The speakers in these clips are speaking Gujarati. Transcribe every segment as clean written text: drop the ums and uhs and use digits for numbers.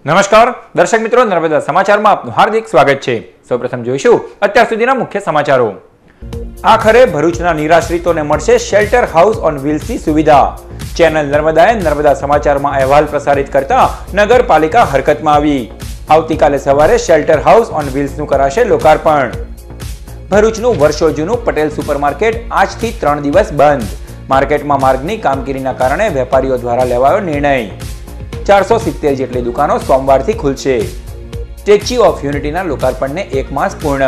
નમસ્કાર દર્શક મિત્રો, નર્મદા સમાચારમાં આપનું હાર્દિક સ્વાગત છે। સૌપ્રથમ જોઈશું અત્યાર સુધીના મુખ્ય સમાચારો। આખરે ભરૂચના નિરાશ્રિતોને મળશે શેલ્ટર હાઉસ ઓન વ્હીલ્સની સુવિધા। ચેનલ નર્મદાએ નર્મદા સમાચારમાં અહેવાલ પ્રસારિત કરતા નગરપાલિકા હરકતમાં આવી। આવતીકાલે સવારે શેલ્ટર હાઉસ ઓન વ્હીલ્સનું કરાશે લોકાર્પણ। ભરૂચનું વર્ષો જૂનું પટેલ સુપરમાર્કેટ આજથી 3 દિવસ બંધ। માર્કેટમાં માર્ગની કામગીરીના કારણે વેપારીઓ દ્વારા લેવાયો નિર્ણય। 470 જેટલી દુકાનો સોમવારથી ખુલશે। સ્ટેચ્યુ ઓફ યુનિટીના લોકાર્પણને 1 માસ પૂર્ણ।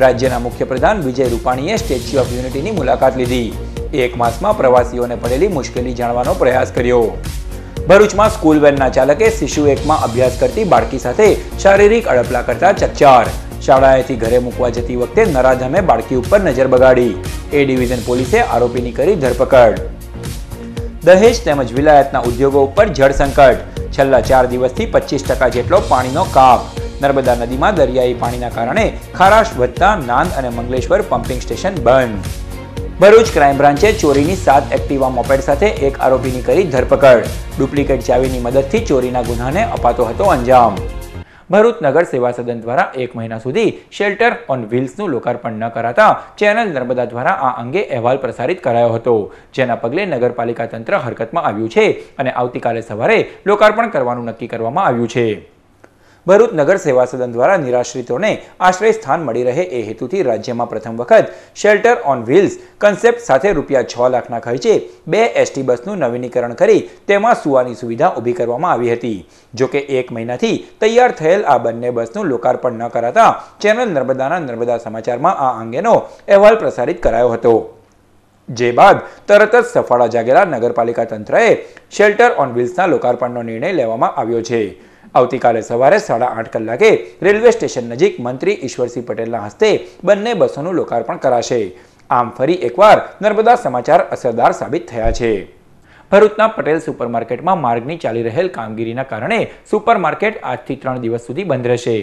રાજ્યના મુખ્યપ્રધાન વિજય રૂપાણીએ સ્ટેચ્યુ ઓફ યુનિટીની મુલાકાત લીધી। 1 માસમાં પ્રવાસીઓને પડેલી મુશ્કેલી જાણવાનો પ્રયાસ કર્યો। ભરૂચમાં સ્કૂલ વેનના ચાલકે શિશુ 1માં અભ્યાસ કરતી બાળકી સાથે શારીરિક અડપલા કરતા ચકચાર। શાળાએથી ઘરે મૂકવા જતી વખતે નરાધમે બાળકી ઉપર નજર બગાડી। એ ડિવિઝન પોલીસે આરોપીની કરી ધરપકડ। દહેજ તેમજ વિલાયતના ઉદ્યોગો ઉપર જળ સંકટ। છેલ્લા 4 દિવસથી 25% જેટલો પાણીનો કાપ। નર્મદા નદીમાં દરિયાઈ પાણીના કારણે ખારાશ વધતા નાંદ અને મંગલેશ્વર પમ્પિંગ સ્ટેશન બંધ। ભરૂચ ક્રાઇમ બ્રાન્ચે ચોરીની 7 એક્ટિવા મોપેડ સાથે એક આરોપીની કરી ધરપકડ। ડુપ્લિકેટ ચાવીની મદદથી ચોરીના ગુનાને અપાતો હતો અંજામ। ભરૂચ નગર સેવા સદન દ્વારા 1 મહિના સુધી શેલ્ટર ઓન વ્હીલ્સનું લોકાર્પણ ન કરાતા ચેનલ નર્મદા દ્વારા આ અંગે અહેવાલ પ્રસારિત કરાયો હતો, જેના પગલે નગરપાલિકા તંત્ર હરકતમાં આવ્યું છે અને આવતીકાલે સવારે લોકાર્પણ કરવાનું નક્કી કરવામાં આવ્યું છે। ભરૂચ નગર સેવા સદન દ્વારા નિરાશ્રિતોને આશ્રય સ્થાન મળી રહે એ હેતુથી રાજ્યમાં પ્રથમ વખત શેલ્ટર ઓન વ્હીલ્સ કન્સેપ્ટ સાથે ₹6 લાખના ખર્ચે 2 એસટી બસનું નવીનીકરણ કરી તેમાં સુવાની સુવિધા ઊભી કરવામાં આવી હતી। જોકે 1 મહિનાથી તૈયાર થયેલ આ બંને બસનું લોકાર્પણ ન કરાતા ચેનલ નર્મદાના નર્મદા સમાચારમાં આ અંગેનો અહેવાલ પ્રસારિત કરાયો હતો, જે બાદ તરત જ સફાળા જાગેલા નગરપાલિકા તંત્રએ શેલ્ટર ઓન વ્હીલ્સના લોકાર્પણનો નિર્ણય લેવામાં આવ્યો છે। આવતીકાલે સવારે 8:30 કલાકે રેલવે સ્ટેશન નજીક મંત્રી ઈશ્વરસિંહ પટેલના હસ્તે બંને બસોનું લોકાર્પણ કરાશે। આમ ફરી એકવાર નર્મદા સમાચાર અસરદાર સાબિત થયા છે। ભરૂચના પટેલ સુપરમાર્કેટમાં માર્ગની ચાલી રહેલ કામગીરીના કારણે સુપરમાર્કેટ આજથી 3 દિવસ સુધી બંધ રહેશે।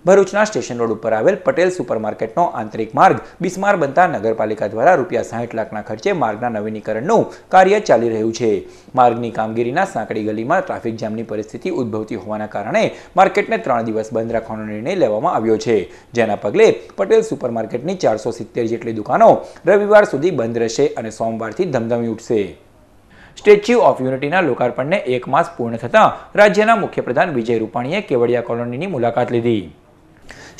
ભરૂચના સ્ટેશન રોડ ઉપર આવેલ પટેલ સુપરમાર્કેટનો આંતરિક માર્ગ બિસ્માર બનતા નગરપાલિકા દ્વારા ₹60 લાખના ખર્ચે માર્ગના નવીનીકરણનું કાર્ય ચાલી રહ્યું છે। માર્ગની કામગીરીના સાંકડી ગલીમાં ટ્રાફિક જામની પરિસ્થિતિ ઉદ્ભવતી હોવાના કારણે માર્કેટને 3 દિવસ બંધ રાખવાનો નિર્ણય લેવામાં આવ્યો છે, જેના પગલે પટેલ સુપરમાર્કેટની 470 જેટલી દુકાનો રવિવાર સુધી બંધ રહેશે અને સોમવારથી ધમધમી ઉઠશે। સ્ટેચ્યુ ઓફ યુનિટીના લોકાર્પણને 1 માસ પૂર્ણ થતાં રાજ્યના મુખ્યપ્રધાન વિજય રૂપાણીએ કેવડિયા કોલોનીની મુલાકાત લીધી।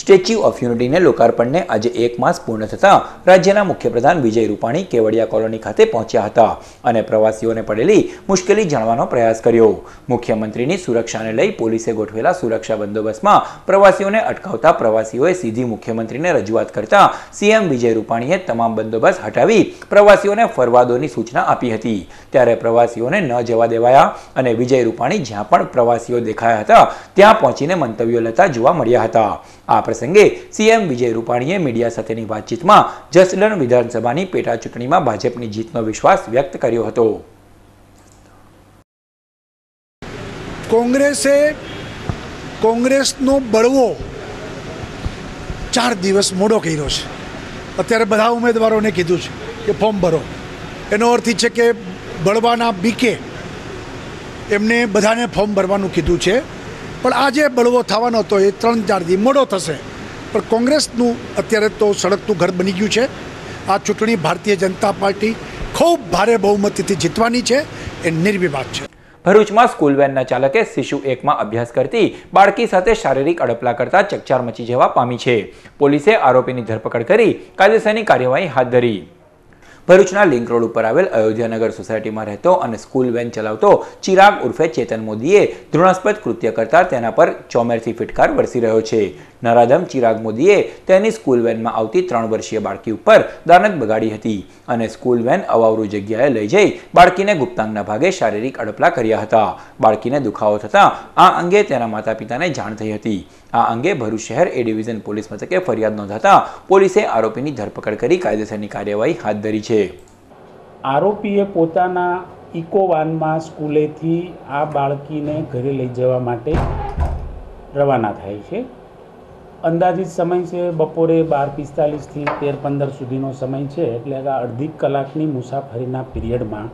સ્ટેચ્યુ ઓફ યુનિટીને લોકાર્પણને આજે 1 માસ પૂર્ણ થતાં રાજ્યના મુખ્યપ્રધાન વિજય રૂપાણી કેવડિયા કોલોની ખાતે પહોંચ્યા હતા અને પ્રવાસીઓને પડેલી મુશ્કેલી જાણવાનો પ્રયાસ કર્યો। મુખ્યમંત્રીની સુરક્ષાને લઈ પોલીસે ગોઠવેલા સુરક્ષા બંદોબસ્તમાં પ્રવાસીઓને અટકાવતા પ્રવાસીઓએ સીધી મુખ્યમંત્રીને રજૂઆત કરતા સીએમ વિજય રૂપાણીએ તમામ બંદોબસ્ત હટાવી પ્રવાસીઓને ફરવા દોની સૂચના આપી હતી। ત્યારે પ્રવાસીઓને ન જવા દેવાયા અને વિજય રૂપાણી જ્યાં પણ પ્રવાસીઓ દેખાયા હતા ત્યાં પહોંચીને મંતવ્યો લેતા જોવા મળ્યા હતા। આ પ્રસંગે સીએમ વિજય રૂપાણીએ મીડિયા સાથેની વાતચીતમાં જસદણ વિધાનસભાની પેટા ચૂંટણીમાં ભાજપની જીતનો વિશ્વાસ વ્યક્ત કર્યો હતો। કોંગ્રેસનો બળવો 4 દિવસ મોડો કર્યો છે। અત્યારે બધા ઉમેદવારોને કીધું છે કે ફોર્મ ભરો। એનો અર્થ છે કે બળવાના બીકે એમને બધાને ફોર્મ ભરવાનું કીધું છે, પણ આજે બળવો થવાનો હતો એ 3-4 દી મોડો થશે। પણ કોંગ્રેસનું અત્યારે તો સળગતું ઘર બની ગયું છે। આ ચૂંટણી ભારતીય જનતા પાર્ટી ખૂબ ભારે બહુમતીથી જીતવાની છે, એ નિર્વિવાદ છે। ભરૂચમાં સ્કૂલ વેનના ચાલકે શિશુ 1માં અભ્યાસ કરતી બાળકી સાથે શારીરિક અડપલા કરતા ચકચાર મચી જવા પામી છે। પોલીસે આરોપીની ધરપકડ કરી કાયદેસરની કાર્યવાહી હાથ ધરી। ભરૂચના લિંક રોડ ઉપર આવેલ અયોધ્યાનગર સોસાયટીમાં રહેતો અને સ્કૂલ વેન ચલાવતો ચિરાગ ઉર્ફે ચેતન મોદીએ ઘૃણાસ્પદ કૃત્ય કરતા તેના પર ચોમેરથી ફિટકાર વરસી રહ્યો છે। નરાધમ ચિરાગ મોદીએ તેની સ્કૂલ વેનમાં આવતી 3 વર્ષીય બાળકી ઉપર દાનત બગાડી હતી અને સ્કૂલ વેન અવાવરૂ જગ્યાએ લઈ જઈ બાળકીને ગુપ્તાંગના ભાગે શારીરિક અડપલા કર્યા હતા। બાળકીને દુખાવો થતાં આ અંગે તેના માતા પિતાને જાણ થઈ હતી। આ અંગે ભરૂચ શહેર એ ડિવિઝન પોલીસ મથકે ફરિયાદ નોંધાતા પોલીસે આરોપીની ધરપકડ કરી કાયદેસરની કાર્યવાહી હાથ ધરી છે। આરોપીએ પોતાના ઇકો વાનમાં સ્કૂલેથી આ બાળકીને ઘરે લઈ જવા માટે રવાના થાય છે। અંદાજિત સમય છે બપોરે 12:45 થી 13:15 સુધીનો સમય છે, એટલે કે અડધી કલાકની મુસાફરીના પીરિયડમાં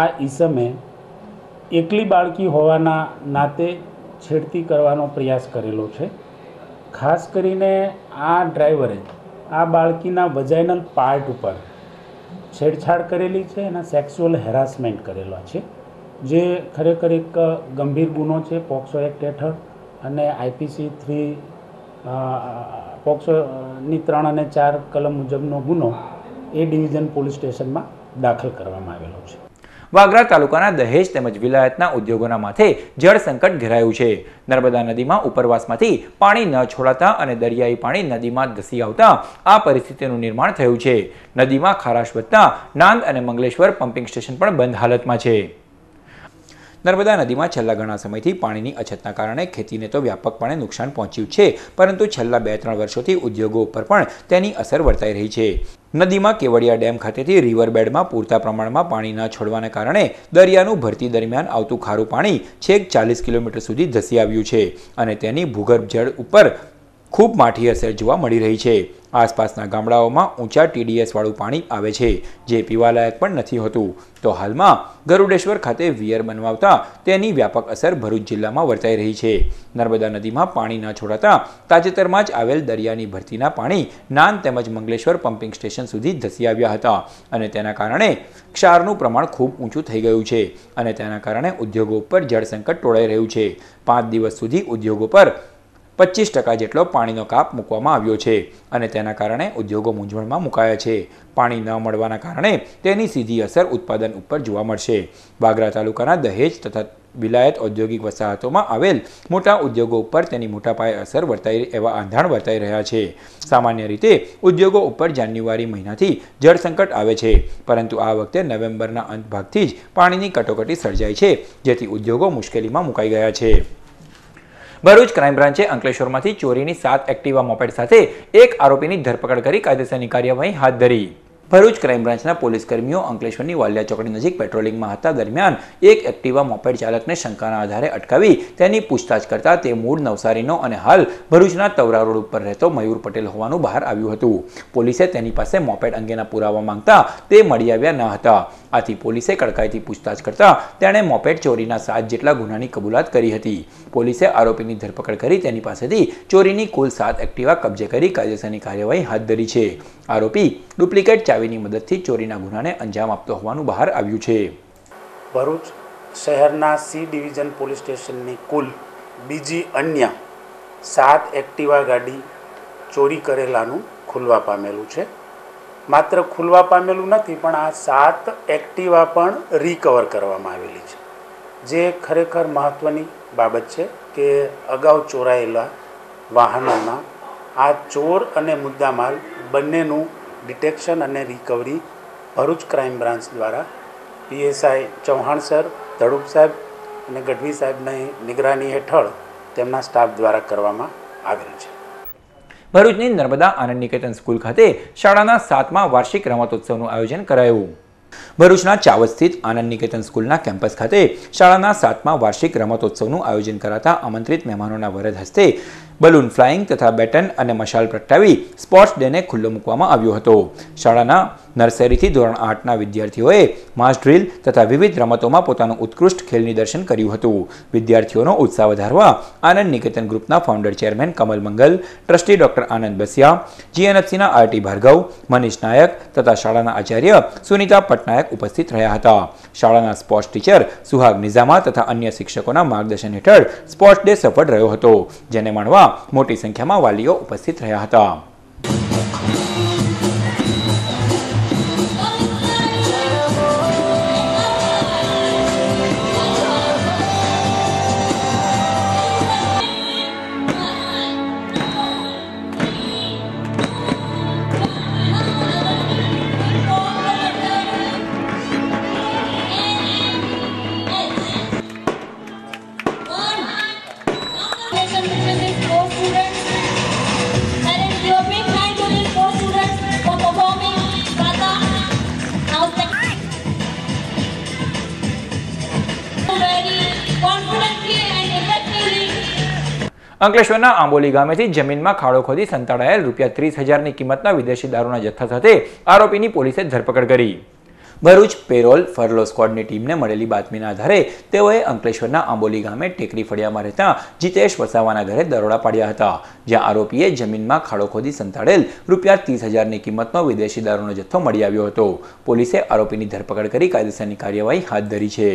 આ ઈસમે એકલી બાળકી હોવાના નાતે છેડતી કરવાનો પ્રયાસ કરેલો છે. ખાસ કરીને આ ડ્રાઈવરે આ બાળકીના વજાઇનલ પાર્ટ ઉપર છેડછાડ કરેલી છે, એના સેક્સ્યુઅલ હેરાસમેન્ટ કરેલા છે, જે ખરેખર એક ગંભીર ગુનો છે પોક્સો એક્ટ હેઠળ, અને આઈપીસી 3 પોક્સોની 3 અને 4 કલમ મુજબનો ગુનો એ ડિવિઝન પોલીસ સ્ટેશનમાં દાખલ કરવામાં આવેલો છે. વાગરા તાલુકાના દહેજ તેમજ વિલાયતના ઉદ્યોગોના માથે જળ સંકટ ઘેરાયું છે. નર્મદા નદીમાં ઉપરવાસમાંથી પાણી ન છોડાતા અને દરિયાઈ પાણી નદીમાં ધસી આવતા આ પરિસ્થિતિનું નિર્માણ થયું છે. નદીમાં ખારાશ વધતા નાંદ અને મંગલેશ્વર પમ્પિંગ સ્ટેશન પણ બંધ હાલતમાં છે. નર્મદા નદીમાં છેલ્લા ઘણા સમયથી પાણીની અછતના કારણે ખેતીને તો વ્યાપકપણે નુકસાન પહોંચ્યું છે, પરંતુ છેલ્લા 2-3 વર્ષોથી ઉદ્યોગો ઉપર પણ તેની અસર વર્તાઈ રહી છે. નદીમાં કેવડિયા ડેમ ખાતેથી રિવરબેડમાં પૂરતા પ્રમાણમાં પાણી ન છોડવાને કારણે દરિયાનું ભરતી દરમિયાન આવતું ખારું પાણી છેક 40 કિલોમીટર સુધી ધસી આવ્યું છે અને તેની ભૂગર્ભ જળ ઉપર ખૂબ માઠી અસર જોવા મળી રહી છે. આસપાસના ગામડાઓમાં ઊંચા TDS વાળું પાણી આવે છે, જે પીવાલાયક પણ નથી હોતું. તો હાલમાં ગરુડેશ્વર ખાતે વિયર બનવાતા તેની વ્યાપક અસર ભરૂચ જિલ્લામાં વર્તાઈ રહી છે. નર્મદા નદીમાં પાણી ન છોડાતા તાજેતરમાં જ આવેલ દરિયાની ભરતીના પાણી નાન તેમજ મંગલેશ્વર પમ્પિંગ સ્ટેશન સુધી ધસી આવ્યા હતા અને તેના કારણે ક્ષારનું પ્રમાણ ખૂબ ઊંચું થઈ ગયું છે અને તેના કારણે ઉદ્યોગો ઉપર જળ સંકટ ટોળાઈ રહ્યું છે. 5 દિવસ સુધી ઉદ્યોગો પર 25% જેટલો પાણીનો કાપ મૂકવામાં આવ્યો છે અને તેના કારણે ઉદ્યોગો મૂંઝવણમાં મુકાયા છે. પાણી ન મળવાના કારણે તેની સીધી અસર ઉત્પાદન ઉપર જોવા મળશે. વાગરા તાલુકાના દહેજ તથા વિલાયત ઔદ્યોગિક વસાહતોમાં આવેલ મોટા ઉદ્યોગો ઉપર તેની મોટા પાયે અસર વર્તાઈ એવા આંધાણ વર્તાઈ રહ્યા છે. સામાન્ય રીતે ઉદ્યોગો ઉપર જાન્યુઆરી મહિનાથી જળ સંકટ આવે છે, પરંતુ આ વખતે નવેમ્બરના અંત ભાગથી જ પાણીની કટોકટી સર્જાય છે, જેથી ઉદ્યોગો મુશ્કેલીમાં મુકાઈ ગયા છે. ભરૂચ ક્રાઇમ બ્રાન્ચે અંકલેશ્વરમાંથી ચોરીની 7 એક્ટિવા મોપેડ સાથે એક આરોપીની ધરપકડ કરી કાયદેસરની કાર્યવાહી હાથ ધરી. ભરૂચ ક્રાઇમ બ્રાન્ચના પોલીસ કર્મીઓ અંકલેશ્વરની વાલિયા ચોકડી નજીક પેટ્રોલિંગમાં હતા દરમિયાન એક એક્ટિવા મોપેડ ચાલકને શંકાના આધારે અટકાવી તેની પૂછતાછ કરતા તે મૂળ નવસારીનો અને હાલ ભરૂચના તવરા રોડ ઉપર રહેતો મયુર પટેલ હોવાનું બહાર આવ્યું હતું. પોલીસે તેની પાસે મોપેડ અંગેના પુરાવા માંગતા તે મળી આવ્યા ન હતા. આથી પોલીસે કડકાઈથી પૂછતાછ કરતા તેણે મોપેડ ચોરીના 7 જેટલા ગુનાની કબૂલાત કરી હતી. પોલીસે આરોપીની ધરપકડ કરી તેની પાસેથી ચોરીની કુલ 7 એક્ટિવા કબજે કરી કાયદેસરની કાર્યવાહી હાથ ધરી છે. આરોપી ડુપ્લિકેટ ચાવીની મદદથી ચોરીના ગુનાને અંજામ આપતો હોવાનું બહાર આવ્યું છે. ભરૂચ શહેરના સી ડિવિઝન પોલીસ સ્ટેશનની કુલ બીજી અન્ય 7 એક્ટિવા ગાડી ચોરી કરેલાનું ખુલવા પામેલું છે. માત્ર ખુલવા પામેલું નથી, પણ આ 7 એક્ટિવા પણ રિકવર કરવામાં આવેલી છે, જે ખરેખર મહત્ત્વની બાબત છે કે અગાઉ ચોરાયેલા વાહનોના આ ચોર અને મુદ્દામાલ બંનેનું ડિટેક્શન અને રિકવરી ભરૂચ ક્રાઇમ બ્રાન્ચ દ્વારા PSI ચૌહાણ સર, ધડુક સાહેબ અને ગઢવી સાહેબની નિગરાની હેઠળ તેમના સ્ટાફ દ્વારા કરવામાં આવેલ છે. ભરૂચની નર્મદા આનંદ નિકેતન સ્કૂલ ખાતે શાળાના 7મા વાર્ષિક રમતોત્સવનું આયોજન કરાયું. ભરૂચના ચાવડ સ્થિત આનંદ નિકેતન સ્કૂલના કેમ્પસ ખાતે શાળાના 7મા વાર્ષિક રમતોત્સવનું આયોજન કરાતા આમંત્રિત મહેમાનોના વરદ હસ્તે બલૂન ફ્લાઇંગ તથા બેટન અને મશાલ પ્રગટાવી સ્પોર્ટ્સ ડેને ખુલ્લો મૂકવામાં આવ્યો હતો. શાળાના નર્સરીથી ધોરણ 8ના વિદ્યાર્થીઓએ માસ ડ્રીલ તથા વિવિધ રમતોમાં પોતાનું ઉત્કૃષ્ટ ખેલ નિદર્શન કર્યું હતું. વિદ્યાર્થીઓનો ઉત્સાહ વધારવા આનંદ નિકેતન ગ્રુપના ફાઉન્ડર ચેરમેન કમલ મંગલ, ટ્રસ્ટી ડોક્ટર આનંદ બસિયા, GNFCના RT ભાર્ગવ, મનીષ નાયક તથા શાળાના આચાર્ય સુનિતા પટનાયક ઉપસ્થિત રહ્યા હતા. શાળાના સ્પોર્ટ્સ ટીચર સુહાગ નિઝામા તથા અન્ય શિક્ષકોના માર્ગદર્શન હેઠળ સ્પોર્ટ્સ ડે સફળ રહ્યો હતો, જેને માણવા મોટી સંખ્યામાં વાલીઓ ઉપસ્થિત રહ્યા હતા. અંકલેશ્વરના આંબોલી ગામેથી જમીનમાં ખાડો ખોદી સંતાડાયેલ ₹30,000ની કિંમતના વિદેશી દારૂના જથ્થા સાથે આરોપીની પોલીસે ધરપકડ કરી. ભરૂચ પેરોલ ફરલો સ્ક્વોડની ટીમને મળેલી બાતમીના આધારે તેઓએ અંકલેશ્વરના આંબોલી ગામે ટેકરી ફળિયામાં રહેતા જીતેશ વસાવાના ઘરે દરોડા પાડ્યા હતા, જ્યાં આરોપીએ જમીનમાં ખાડો ખોદી સંતાડેલ ₹30,000ની કિંમતનો વિદેશી દારૂનો જથ્થો મળી આવ્યો હતો. પોલીસે આરોપીની ધરપકડ કરી કાયદેસરની કાર્યવાહી હાથ ધરી છે.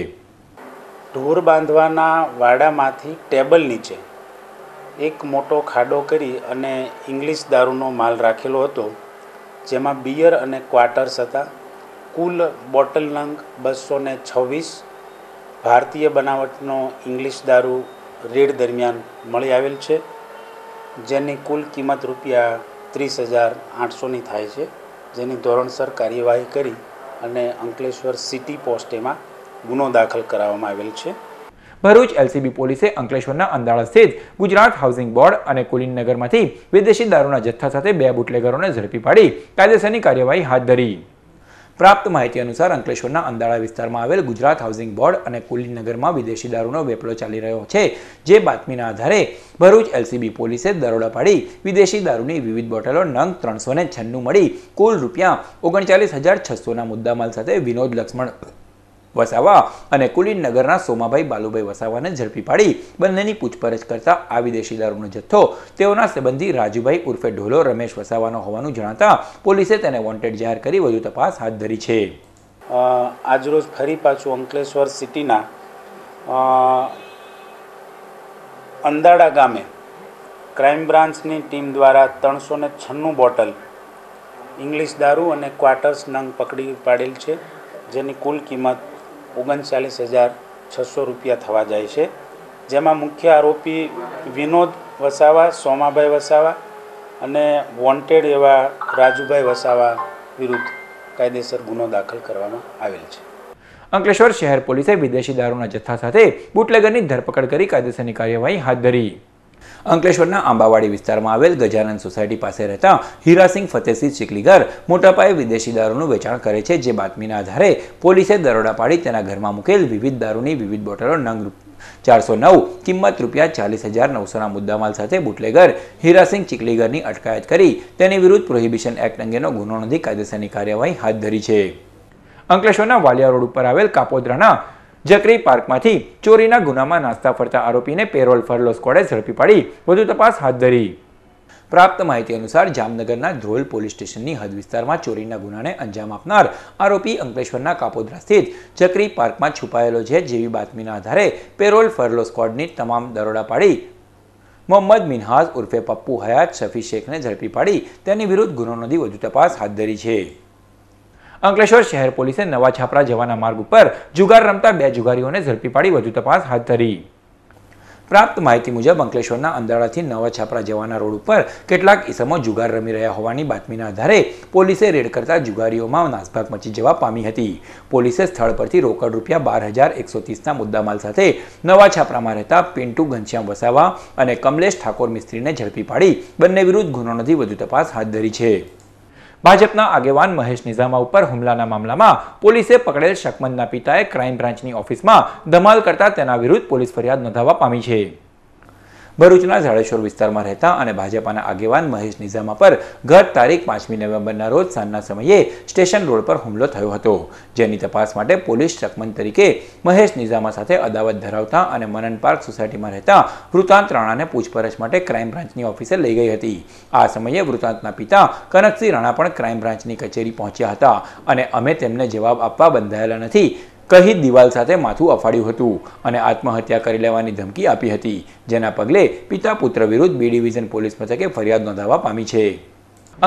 ઢોર બાંધવાના વાડામાંથી ટેબલ નીચે એક મોટો ખાડો કરી અને ઇંગ્લિશ દારૂનો માલ રાખેલો હતો, જેમાં બિયર અને ક્વાર્ટર્સ હતા. કુલ બોટલ નંગ 226 ભારતીય બનાવટનો ઇંગ્લિશ દારૂ રેડ દરમિયાન મળી આવેલ છે, જેની કુલ કિંમત ₹30,800ની થાય છે, જેની ધોરણસર કાર્યવાહી કરી અને અંકલેશ્વર સિટી પોસ્ટેમાં ગુનો દાખલ કરાવવામાં આવેલ છે. ભરૂચ એલસીબી પોલીસે અંકલેશ્વરના અંદાળા સ્થિત ગુજરાત હાઉસિંગ બોર્ડ અને કુલીનગરમાંથી વિદેશી દારૂના જથ્થા સાથે 2 બુટલેગરોને ઝડપી પાડી કાયદેસરની કાર્યવાહી હાથ ધરી. પ્રાપ્ત માહિતી અનુસાર અંકલેશ્વરના અંદાળા વિસ્તારમાં આવેલ ગુજરાત હાઉસિંગ બોર્ડ અને કુલીનગરમાં વિદેશી દારૂનો વેપલો ચાલી રહ્યો છે, જે બાતમીના આધારે ભરૂચ એલસીબી પોલીસે દરોડા પાડી વિદેશી દારૂની વિવિધ બોટલો નંગ 396 મળી કુલ ₹39,600ના મુદ્દામાલ સાથે વિનોદ લક્ષ્મણ વસાવા અને કુલીનગરના સોમાભાઈ બાલુભાઈ વસાવાને ઝડપી પાડી બંનેની પૂછપરછ કરતા આ વિદેશી દારૂનો જથ્થો તેઓના સંબંધી રાજુભાઈ ઉર્ફે ઢોલો રમેશ વસાવાનો હોવાનું જણાતા પોલીસે તેને વોન્ટેડ જાહેર કરી વધુ તપાસ હાથ ધરી છે. આજરોજ ફરી પાછું અંકલેશ્વર સિટીના અંદાડા ગામે ક્રાઇમ બ્રાન્ચની ટીમ દ્વારા 396 બોટલ ઇંગ્લિશ દારૂ અને ક્વાર્ટર્સ નંગ પકડી પાડેલ છે, જેની કુલ કિંમત ₹39,600 થવા જાય છે, જેમાં મુખ્ય આરોપી વિનોદ વસાવા, સોમાભાઈ વસાવા અને વોન્ટેડ એવા રાજુભાઈ વસાવા વિરુદ્ધ કાયદેસર ગુનો દાખલ કરવામાં આવેલ છે. અંકલેશ્વર શહેર પોલીસે વિદેશી દારૂના જથ્થા સાથે બુટલેગરની ધરપકડ કરી કાયદેસરની કાર્યવાહી હાથ ધરી. અંકલેશ્વરના આંબાવાડી વિસ્તારમાં આવેલ ગજાનંદ સોસાયટી પાસે રહેતા હીરાસિંહ ફતેહસિંહ ચીખલીગર મોટા પાયે વિદેશી દારૂનું વેચાણ કરે છે, જે બાતમીના આધારે પોલીસે દરોડા પાડી તેના ઘરમાં મૂકેલ વિવિધ દારૂની વિવિધ બોટલો નંગ 409 કિંમત ₹40,900ના મુદ્દામાલ સાથે બુટલેગર હીરાસિંહ ચીખલીગરની અટકાયત કરી તેની વિરુદ્ધ પ્રોહિબિશન એક્ટ અંગેનો ગુનો નોંધી કાયદેસરની કાર્યવાહી હાથ ધરી છે. અંકલેશ્વરના વાલિયા રોડ ઉપર આવેલ કાપોદ્રાના જકરી પાર્કમાંથી ચોરીના ગુનામાં નાસ્તા ફરતા આરોપીને પેરોલ ફરલો સ્ક્વોડે ઝડપી પાડી વધુ તપાસ હાથ ધરી. પ્રાપ્ત માહિતી અનુસાર જામનગરના ધ્રોલ પોલીસ સ્ટેશનની હદ વિસ્તારમાં ચોરીના ગુનાને અંજામ આપનાર આરોપી અંકલેશ્વરના કાપોદ્રા સ્થિત જકરી પાર્કમાં છુપાયેલો છે, જેવી બાતમીના આધારે પેરોલ ફરલો સ્ક્વોડની તમામ દરોડા પાડી મોહમ્મદ મિનહાજ ઉર્ફે પપ્પુ હયાત શફી શેખને ઝડપી પાડી તેની વિરુદ્ધ ગુનો નોંધી વધુ તપાસ હાથ ધરી છે. અંકલેશ્વર શહેર પોલીસે નવા છાપરા જવાના માર્ગ ઉપર જુગાર રમતા 2 જુગારીઓને ઝડપી પાડી વધુ તપાસ હાથ ધરી. પ્રાપ્ત માહિતી મુજબ અંકલેશ્વરના અંદાડાથી નવા છાપરા જવાના રોડ ઉપર કેટલાક ઈસમો જુગાર રમી રહ્યા હોવાની બાતમીના આધારે પોલીસે રેડ કરતા જુગારીઓમાં નાસભાગ મચી જવા પામી હતી. પોલીસે સ્થળ પરથી રોકડ ₹12,130ના મુદ્દામાલ સાથે નવા છાપરામાં રહેતા પિન્ટુ ઘનશ્યામ વસાવા અને કમલેશ ઠાકોર મિસ્ત્રીને ઝડપી પાડી બંને વિરુદ્ધ ગુનો નોંધી વધુ તપાસ હાથ ધરી છે. ભાજપના આગેવાન મહેશ નિઝામા ઉપર હુમલાના મામલામાં પોલીસે પકડેલ શકમંદના પિતાએ ક્રાઇમ બ્રાન્ચની ઓફિસમાં ધમાલ કરતા તેના વિરુદ્ધ પોલીસ ફરિયાદ નોંધાવવા પામી છે. ભરૂચના ઝાડેશ્વર વિસ્તારમાં રહેતા અને ભાજપાના આગેવાન મહેશ નિઝામા પર ગત તારીખ 5મી નવેમ્બરના રોજ સાંજના સમયે સ્ટેશન રોડ પર હુમલો થયો હતો, જેની તપાસ માટે પોલીસ શકમંદ તરીકે મહેશ નિઝામા સાથે અદાવત ધરાવતા અને મનન પાર્ક સોસાયટીમાં રહેતા વૃતાંત રાણાને પૂછપરછ માટે ક્રાઇમ બ્રાન્ચની ઓફિસે લઈ ગઈ હતી. આ સમયે વૃતાંતના પિતા કનકસિંહ રાણા પણ ક્રાઇમ બ્રાન્ચની કચેરી પહોંચ્યા હતા અને અમે તેમને જવાબ આપવા બંધાયેલા નથી કહી દિવાલ સાથે માથું અફાડ્યું હતું અને આત્મહત્યા કરી લેવાની ધમકી આપી હતી, જેના પગલે પિતા પુત્ર વિરુદ્ધ બી ડિવિઝન પોલીસ મથકે ફરિયાદ નોંધાવવા પામી છે.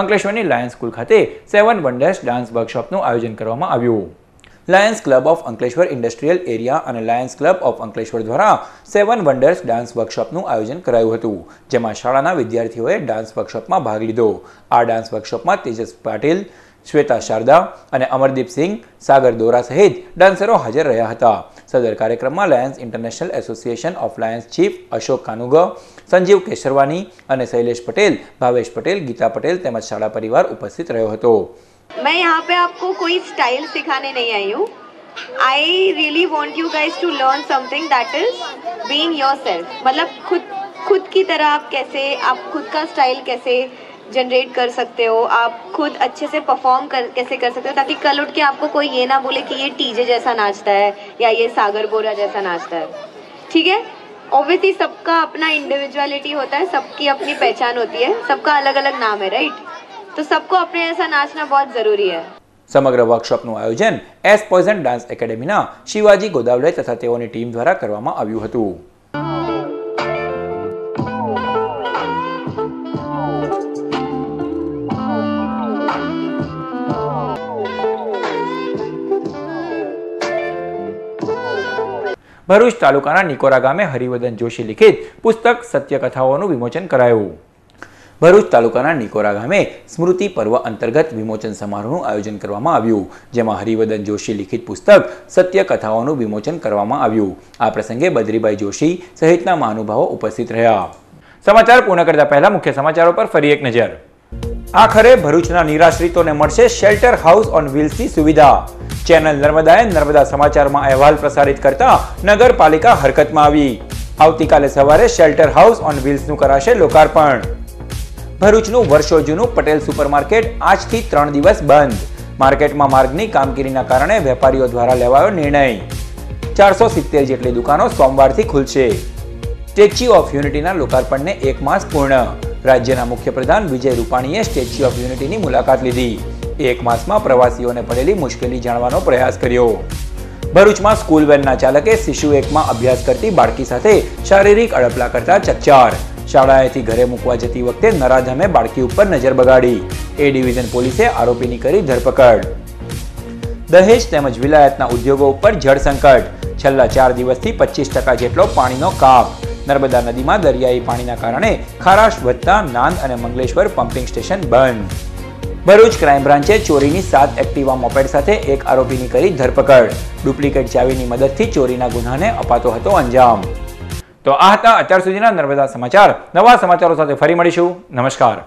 અંકલેશ્વરની લાયન્સ સ્કૂલ ખાતે 7 વન્ડર્સ ડાન્સ વર્કશોપનું આયોજન કરવામાં આવ્યું. Lions club of Ankleshwar industrial area અને લાયન્સ ક્લબ ઓફ અંકલેશ્વર દ્વારા 7 વન્ડર્સ ડાન્સ વર્કશોપનું આયોજન કરાયું હતું, જેમાં શાળાના વિદ્યાર્થીઓએ ડાન્સ વર્કશોપમાં ભાગ લીધો. આ ડાન્સ વર્કશોપમાં તેજસ પાટીલ, શ્વેતા શારદા અને અમરદીપસિંહ સાગર દોરા સહિત ડાન્સરો હાજર રહ્યા હતા. સદર કાર્યક્રમમાં Lions International Association of Lions chief Ashok Kanuga, Sanjeev Kesarwani અને શૈલેષ પટેલ, ભાવેશ પટેલ, ગીતા પટેલ તેમજ શાળા પરિવાર ઉપસ્થિત રહ્યો હતો. मैं यहाँ पे आपको कोई स्टाइल सिखाने नहीं आई हूँ. I really want you guys to learn something that is being yourself. मतलब खुद की तरह आप खुद का स्टाइल कैसे जनरेट कर सकते हो, आप खुद अच्छे से परफॉर्म कैसे कर सकते हो, ताकि कल उठ के आपको कोई ये ना बोले कि ये टीजे जैसा नाचता है या ये सागर बोरा जैसा नाचता है। ठीक है, ऑब्वियसली सबका अपना इंडिविजुअलिटी होता है, सबकी अपनी पहचान होती है, सबका अलग अलग नाम है, राइट? तो सबको अपने जैसा नाचना बहुत जरूरी है। સમગ્ર વર્કશોપનું આયોજન એસ પોઈઝન ડાન્સ એકેડેમીના શિવાજી ગોદાવલે તથા તેઓની ટીમ દ્વારા કરવામાં આવ્યું હતું। ભરૂચ તાલુકાના નિકોરા ગામે હરિવર્ધન જોશી લિખિત પુસ્તક સત્યકથાઓનું વિમોચન કરાયું। ભરૂચ તાલુકાના નિકોરા ગામે સ્મૃતિ પર્વ અંતર્ગત વિમોચન સમારોહનું આયોજન કરવામાં આવ્યું, જેમાં હરિવર્ધન જોશી લિખિત પુસ્તક સત્યકથાઓનું વિમોચન કરવામાં આવ્યું। આ પ્રસંગે બદ્રીભાઈ જોશી સહિતના મહાનુભાવો ઉપસ્થિત રહ્યા। સમાચાર પૂર્ણ કરતા પહેલા મુખ્ય સમાચારો પર ફરી એક નજર। આખરે ભરૂચના નિરાશ્રિતોને મળશે શેલ્ટર હાઉસ ઓન વ્હીલ્સની સુવિધા। ચેનલ નર્મદાએ નર્મદા સમાચારમાં અહેવાલ પ્રસારિત કરતા નગરપાલિકા હરકતમાં આવી। આવતીકાલે સવારે શેલ્ટર હાઉસ ઓન વ્હીલ્સનું કરાશે લોકાર્પણ। ભરૂચનું વર્ષો જૂનું પટેલ સુપરમાર્કેટ આજથી 3 દિવસ બંધ। માર્કેટમાં માર્ગની કામગીરીના કારણે વેપારીઓ દ્વારા લેવાયો નિર્ણય। 470 જેટલી દુકાનો સોમવારથી ખુલશે। સ્ટેચ્યુ ઓફ યુનિટીના લોકાર્પણને 1 માસ પૂર્ણ। રાજ્યના મુખ્યપ્રધાન વિજય રૂપાણીએ સ્ટેચ્યુ ઓફ યુનિટીની મુલાકાત લીધી। 1 માસમાં પ્રવાસીઓને પડેલી મુશ્કેલી જાણવાનો પ્રયાસ કર્યો। ભરૂચમાં સ્કૂલ વેનના ચાલકે શિશુ 1માં અભ્યાસ કરતી બાળકી સાથે શારીરિક અડપલા કરતા ચકચાર। શાળાએથી ઘરે મૂકવા જતી વખતે નરાધમે બાળકી ઉપર નજર બગાડી। એ ડિવિઝન પોલીસે આરોપીની કરી ધરપકડ। દહેજ તેમજ વિલાયતના ઉદ્યોગો ઉપર જળ સંકટ। છેલ્લા 4 દિવસથી 25% જેટલો પાણીનો કાપ। નર્મદા નદીમાં દરિયાઈ પાણીના કારણે ખારાશ વધતા નાંદ અને મંગલેશ્વર પમ્પિંગ સ્ટેશન બંધ। ભરૂચ ક્રાઇમ બ્રાન્ચે ચોરીની 7 એક્ટિવા મોપેડ સાથે એક આરોપીની કરી ધરપકડ। ડુપ્લિકેટ ચાવીની મદદથી ચોરીના ગુનાને અપાતો હતો અંજામ। તો આ હતા અત્યાર સુધીના નર્મદા સમાચાર। નવા સમાચારો સાથે ફરી મળીશું। નમસ્કાર।